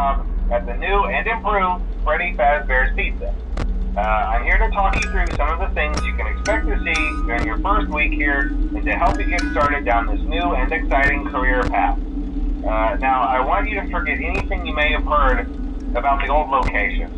job at the new and improved Freddy Fazbear's Pizza. I'm here to talk you through some of the things you can expect to see during your first week here and to help you get started down this new and exciting career path. Now, I want you to forget anything you may have heard about the old location.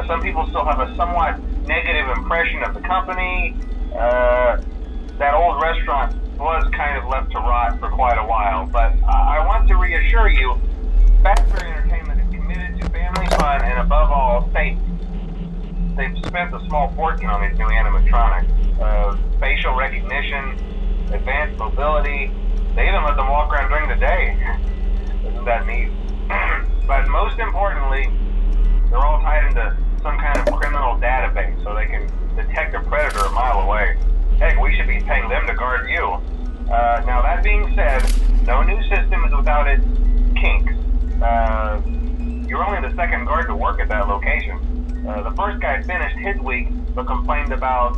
Some people still have a somewhat negative impression of the company. That old restaurant was kind of left to rot for quite a while, but I want to reassure you, Fazbear Entertainment is committed to family fun and above all, safety. They've spent a small fortune on these new animatronics. Facial recognition, advanced mobility. They even let them walk around during the day. Isn't that neat? But most importantly, they're all tied into some kind of criminal database so they can detect a predator a mile away. Heck, we should be paying them to guard you. Now that being said, no new system is without its kinks. You're only the second guard to work at that location. The first guy finished his week but complained about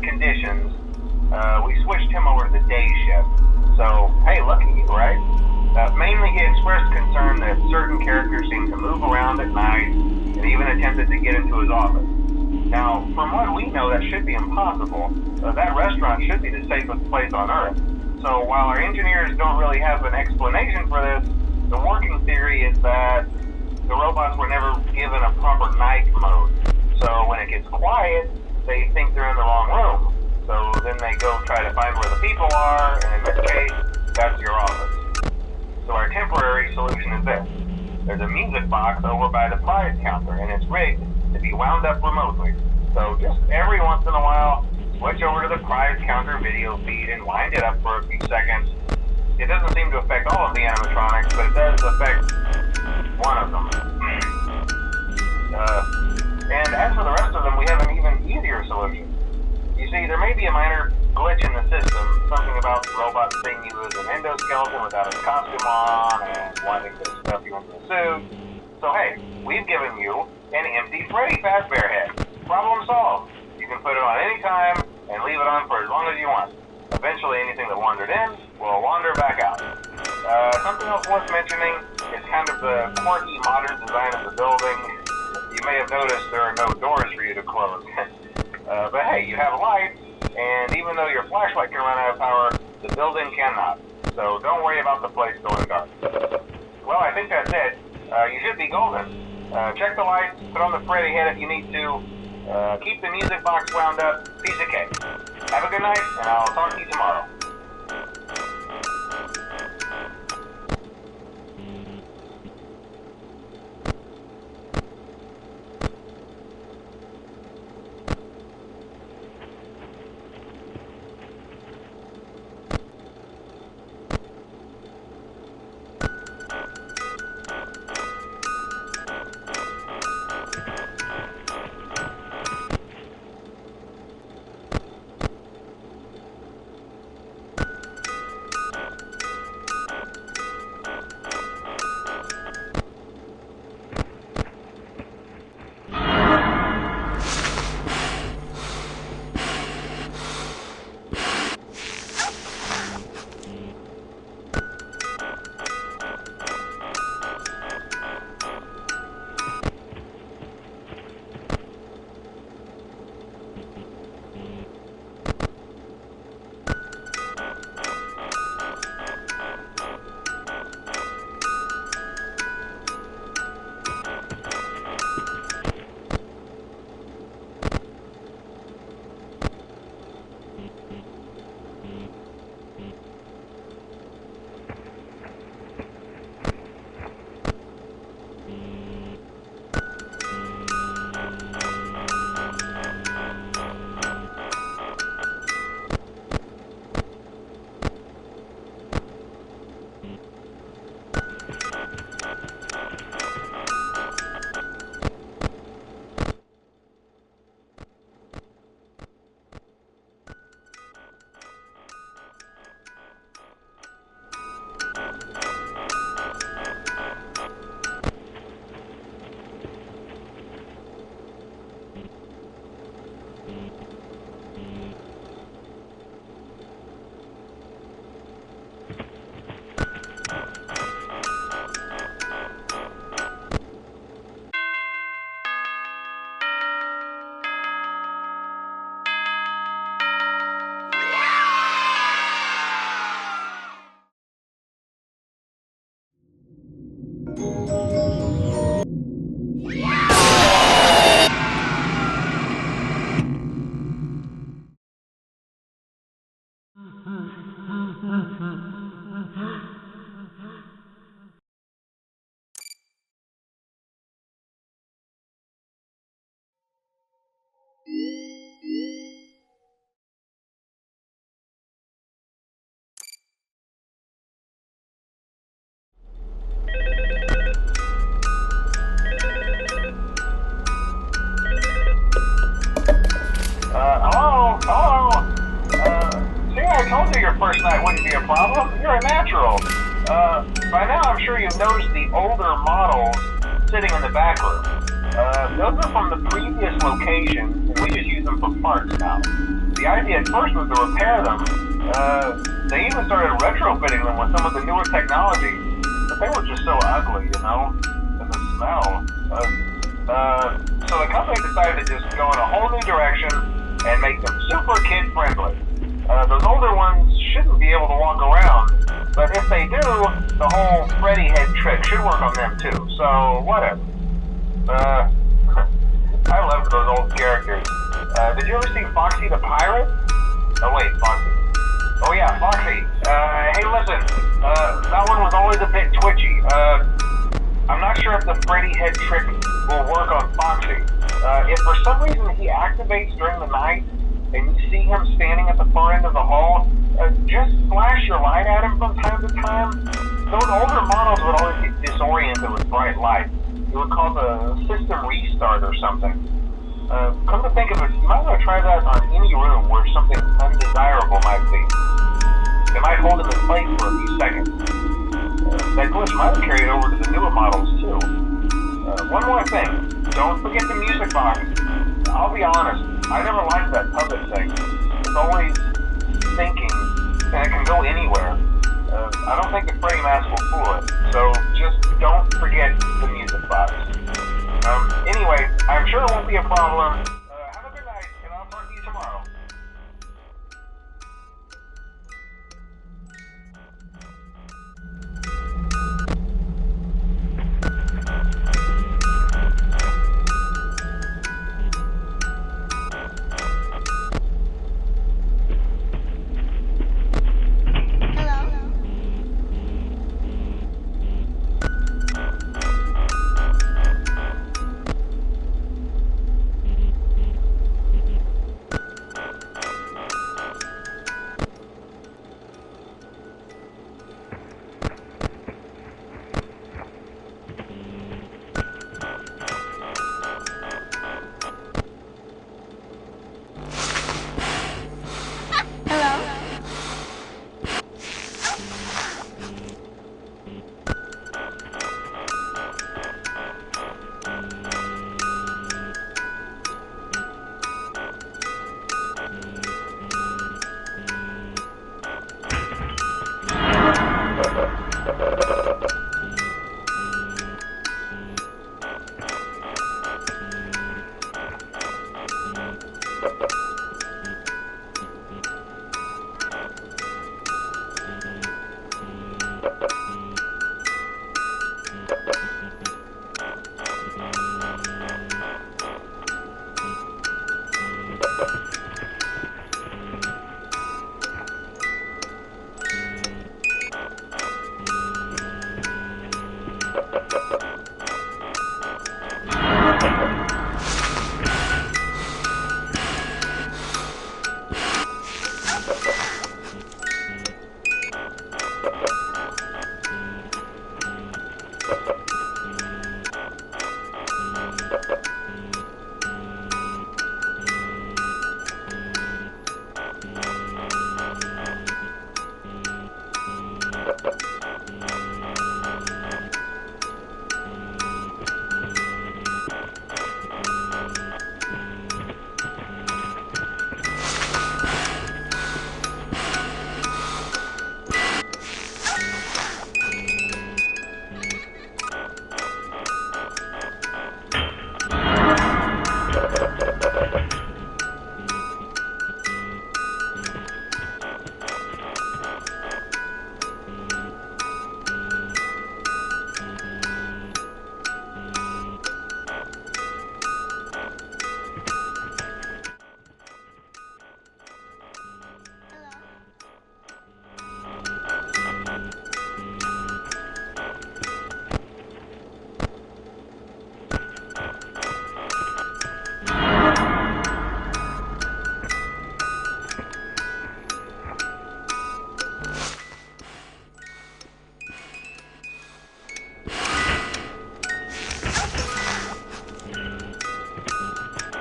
conditions. We switched him over to the day shift. So, hey, lucky you, right? Mainly he expressed concern that certain characters seemed to move around at night and even attempted to get into his office. Now, from what we know, that should be impossible. That restaurant should be the safest place on Earth. So while our engineers don't really have an explanation for this, the working theory is that the robots were never given a proper night mode. So when it gets quiet, they think they're in the wrong room. So then they go try to find where the people are, and in this case, that's your office. So our temporary solution is this. There's a music box over by the prize counter, and it's rigged to be wound up remotely. So just every once in a while, switch over to the prize counter video feed and wind it up for a few seconds. It doesn't seem to affect all of the animatronics, but it does affect one of them. And as for the rest of them, we have an even easier solution. You see, there may be a minor glitch in the system, something about robots seeing you as an endoskeleton without a costume on and wanting to stuff you into a suit. So hey, we've given you an empty Freddy Fazbear head. Problem solved. You can put it on any time and leave it on for as long as you want. Eventually anything that wandered in will wander back out. Something else worth mentioning is kind of the quirky modern design of the building. You may have noticed there are no doors for you to close. But hey, you have lights, and even though your flashlight can run out of power, the building cannot. So don't worry about the place going dark. Well, I think that's it. You should be golden. Check the lights, put on the Freddy head if you need to. Keep the music box wound up. Piece of cake. Have a good night, and I'll talk to you tomorrow. first night wouldn't be a problem. You're a natural. By now I'm sure you've noticed the older models sitting in the back room. Those are from the previous location, and we just use them for parts now. The idea at first was to repair them. They even started retrofitting them with some of the newer technology, but they were just so ugly, you know? And the smell. So the company decided to just go in a whole new direction and make them super kid-friendly. Those older ones shouldn't be able to walk around, but if they do, the whole Freddy head trick should work on them too, so whatever. I loved those old characters. Did you ever see Foxy the Pirate? Oh wait, Foxy. Oh yeah, Foxy. Hey listen, that one was always a bit twitchy. I'm not sure if the Freddy head trick will work on Foxy. If for some reason he activates during the night, and you see him standing at the far end of the hall, just flash your light at him from time to time. Those older models would always get disoriented with bright light. It would cause a system restart or something. Come to think of it, you might want to try that on any room where something undesirable might be. It might hold him in place for a few seconds. That glitch might have carried over to the newer models too. One more thing, don't forget the music box. I'll be honest, I never liked that puppet thing. It's always thinking, and it can go anywhere. I don't think the Freddy mask will fool it, so just don't forget the music box. Anyway, I'm sure it won't be a problem. Have a good night, and I'll talk to you tomorrow.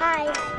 Hi.